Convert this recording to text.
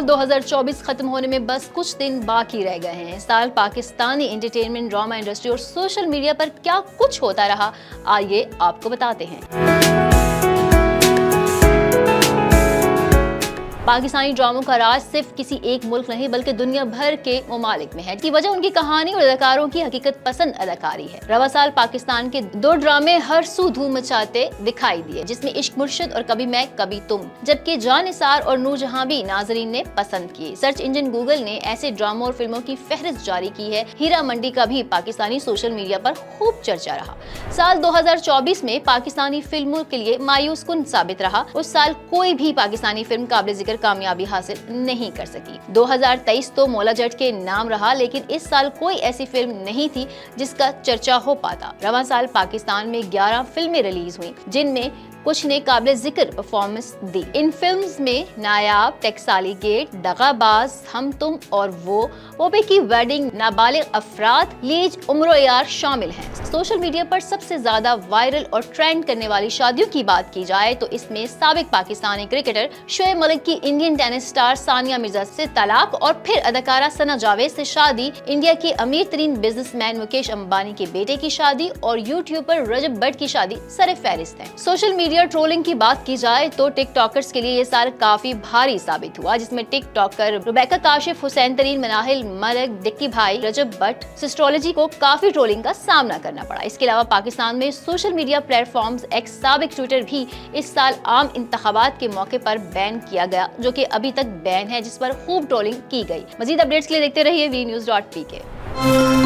2024 खत्म होने में बस कुछ दिन बाकी रह गए हैं। इस साल पाकिस्तानी एंटरटेनमेंट, ड्रामा इंडस्ट्री और सोशल मीडिया पर क्या कुछ होता रहा, आइए आपको बताते हैं। पाकिस्तानी ड्रामों का राज सिर्फ किसी एक मुल्क नहीं बल्कि दुनिया भर के ममालिक में है। इसकी वजह उनकी कहानी और अदाकारों की हकीकत पसंद अदाकारी है। रवा साल पाकिस्तान के 2 ड्रामे हर सू धूम मचाते दिखाई दिए, जिसमें इश्क मुर्शिद और कभी मैं कभी तुम, जबकि जान निसार और नूरजहां भी नाजरीन ने पसंद किए। सर्च इंजन गूगल ने ऐसे ड्रामों और फिल्मों की फहरिस्त जारी की है। हीरा मंडी का भी पाकिस्तानी सोशल मीडिया पर खूब चर्चा रहा। साल 2024 में पाकिस्तानी फिल्मों के लिए मायूस कुन साबित रहा। उस साल कोई भी पाकिस्तानी फिल्म काबिल जिक्र कामयाबी हासिल नहीं कर सकी। 2023 तो मौला जट के नाम रहा, लेकिन इस साल कोई ऐसी फिल्म नहीं थी जिसका चर्चा हो पाता। रवां साल पाकिस्तान में 11 फिल्में रिलीज हुई, जिनमें कुछ ने काबिल जिक्र परफॉर्मेंस दी। इन फिल्म्स में नायाब, टकसाली गेट, दगाबाज, हम तुम और वो भी की वेडिंग, नाबालिग अफराद, लीज, उम्र यार शामिल हैं। सोशल मीडिया पर सबसे ज्यादा वायरल और ट्रेंड करने वाली शादियों की बात की जाए तो इसमें साबिक पाकिस्तानी क्रिकेटर शोएब मलिक की Indian tennis star Sania Mirza से तलाक और फिर अदाकारा सना जावेद से शादी, इंडिया के अमीर तरीन बिजनेसमैन मुकेश अंबानी के बेटे की शादी और यूट्यूबर रजब भट्ट की शादी सरफहरिस्त है। सोशल मीडिया ट्रोलिंग की बात की जाए तो टिकटॉकर्स के लिए ये साल काफी भारी साबित हुआ, जिसमें टिकटॉकर रुबैका काशिफ, हुसैन तरीन, मनाहिल मलिक, डिक्की भाई, रजब भट्ट, सिस्ट्रोलॉजी को काफी ट्रोलिंग का सामना करना पड़ा। इसके अलावा पाकिस्तान में सोशल मीडिया प्लेटफॉर्म्स एक्स साबिक ट्विटर भी इस साल आम इंतखाबात के मौके पर बैन किया गया, जो कि अभी तक बैन है, जिस पर खूब ट्रोलिंग की गई। मजीद अपडेट्स के लिए देखते रहिए VNews.pk।